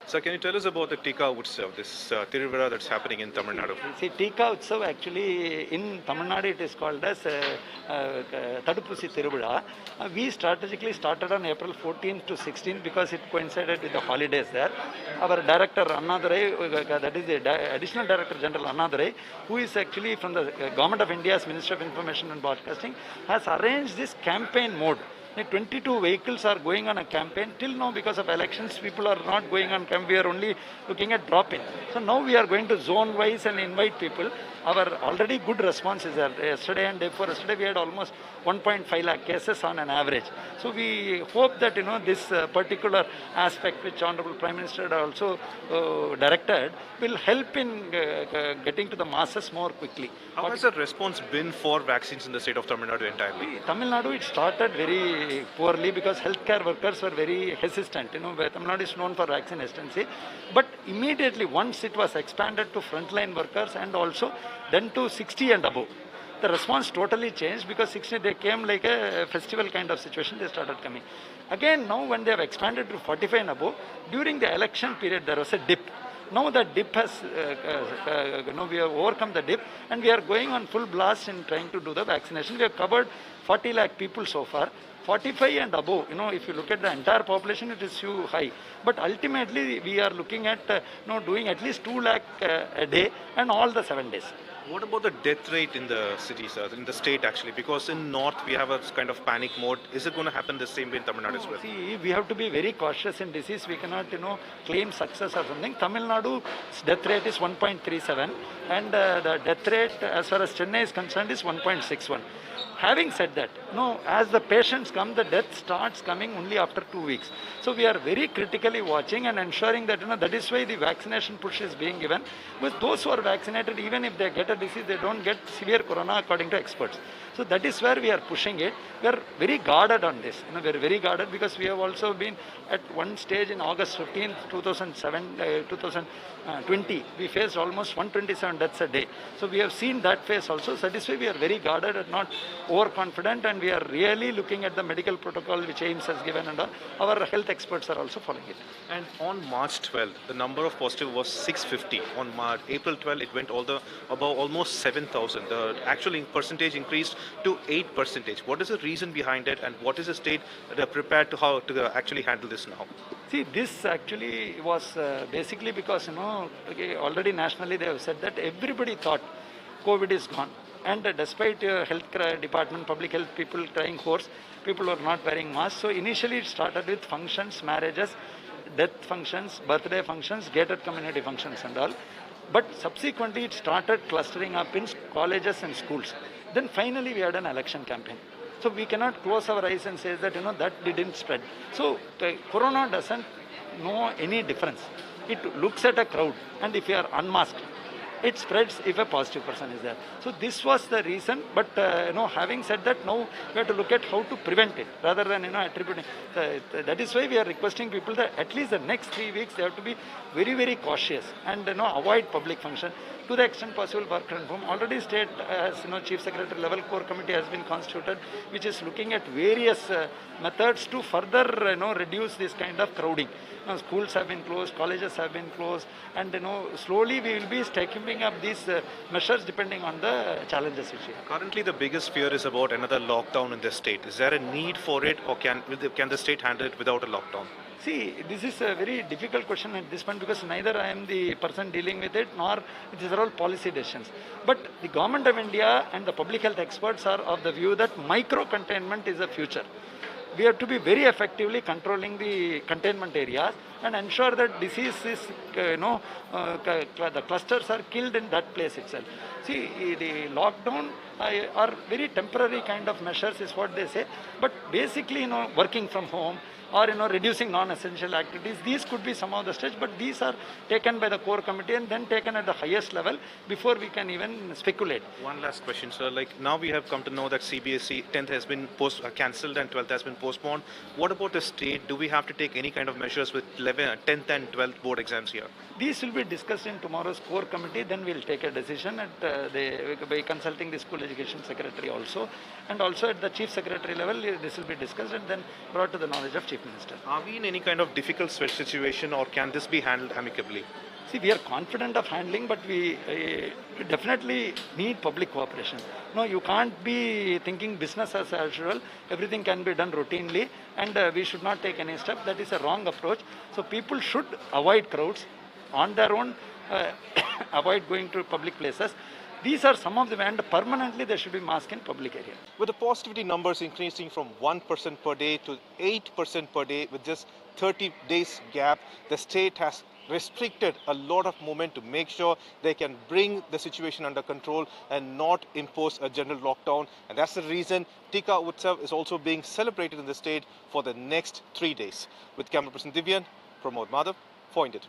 So can you tell us about the Tika Utsav, this Tiruvira that's happening in Tamil Nadu? See, Tika Utsav actually in Tamil Nadu it is called as Taduppusi Tiruvira. We strategically started on April 14th to 16th because it coincided with the holidays there. Our director Annadurai, that is the additional director general Annadurai, who is actually from the Government of India's Ministry of Information and Broadcasting, has arranged this campaign mode. 22 vehicles are going on a campaign. Till now, because of elections, people are not going on campaign. We are only looking at drop-in. So now we are going to zone-wise and invite people. Our already good response is there. Yesterday and day before yesterday, we had almost 1.5 lakh cases on an average. So we hope that this particular aspect, which Honorable Prime Minister had also directed, will help in getting to the masses more quickly. How has the response been for vaccines in the state of Tamil Nadu entirely? Tamil Nadu, it started very poorly because healthcare workers were very hesitant. Tamil Nadu is known for vaccine hesitancy. But immediately, once it was expanded to frontline workers and also then to 60 and above, the response totally changed because 60 they came like a festival kind of situation. They started coming. Again, now when they have expanded to 45 and above, during the election period, there was a dip. Now the dip has, we have overcome the dip and we are going on full blast in trying to do the vaccination. We have covered 40 lakh people so far. 45 and above, if you look at the entire population, it is too high. But ultimately, we are looking at doing at least 2 lakh a day and all the 7 days. What about the death rate in the city, sir, in the state actually? Because in North we have a kind of panic mode. Is it going to happen the same way in Tamil Nadu as well? See, we have to be very cautious in disease. We cannot, claim success or something. Tamil Nadu's death rate is 1.37 and the death rate as far as Chennai is concerned is 1.61. Having said that, as the patients come, the death starts coming only after 2 weeks. So we are very critically watching and ensuring that, that is why the vaccination push is being given. With those who are vaccinated, even if they get a disease, they don't get severe corona according to experts. So that is where we are pushing it. We are very guarded on this. We are very guarded because we have also been at one stage in August 15th, 2020. We faced almost 127 deaths a day. So we have seen that phase also. So that is why we are very guarded and not overconfident, and we are really looking at the medical protocol which AIMS has given, and our health experts are also following it. And on March 12th, the number of positive was 650. On April 12th, it went above almost 7,000. The actual percentage increased to 8%. What is the reason behind it, and what is the state prepared to actually handle this now? See, this actually was basically because already nationally they have said that everybody thought COVID is gone. And despite health department, public health people trying course, people were not wearing masks. So initially it started with functions, marriages, death functions, birthday functions, gated community functions and all. But subsequently it started clustering up in colleges and schools. Then finally we had an election campaign. So we cannot close our eyes and say that, that didn't spread. So corona doesn't know any difference. It looks at a crowd, and if you are unmasked, it spreads if a positive person is there. So this was the reason, but having said that, now we have to look at how to prevent it rather than attributing. That is why we are requesting people that at least the next 3 weeks they have to be very, very cautious and avoid public function to the extent possible. Work from home. Already state as chief secretary level core committee has been constituted, which is looking at various methods to further reduce this kind of crowding. Schools have been closed, colleges have been closed, and slowly we will be taking up these measures depending on the challenges which we have. Currently, the biggest fear is about another lockdown in the state. Is there a need for it, or can the state handle it without a lockdown? See, this is a very difficult question at this point because neither I am the person dealing with it, nor these are all policy decisions. But the Government of India and the public health experts are of the view that micro-containment is the future. We have to be very effectively controlling the containment areas and ensure that disease is, the clusters are killed in that place itself. See, the lockdown are very temporary kind of measures is what they say, but basically, working from home, or reducing non-essential activities. These could be some of the steps, but these are taken by the core committee and then taken at the highest level before we can even speculate. One last question, sir. Like now we have come to know that CBSE 10th has been cancelled and 12th has been postponed. What about the state? Do we have to take any kind of measures with 10th and 12th board exams here? These will be discussed in tomorrow's core committee. Then we'll take a decision by consulting the school education secretary also, and also at the chief secretary level. This will be discussed and then brought to the knowledge of chief minister. Are we in any kind of difficult situation, or can this be handled amicably? See, we are confident of handling, but we definitely need public cooperation. No, you can't be thinking business as usual. Everything can be done routinely, and we should not take any step. That is a wrong approach. So people should avoid crowds on their own, avoid going to public places. These are some of them, and permanently there should be mask in public area. With the positivity numbers increasing from 1% per day to 8% per day with just 30 days gap, the state has restricted a lot of movement to make sure they can bring the situation under control and not impose a general lockdown. And that's the reason Tika Utsav is also being celebrated in the state for the next 3 days. With camera person Divyan, Pramod Madhav, for India.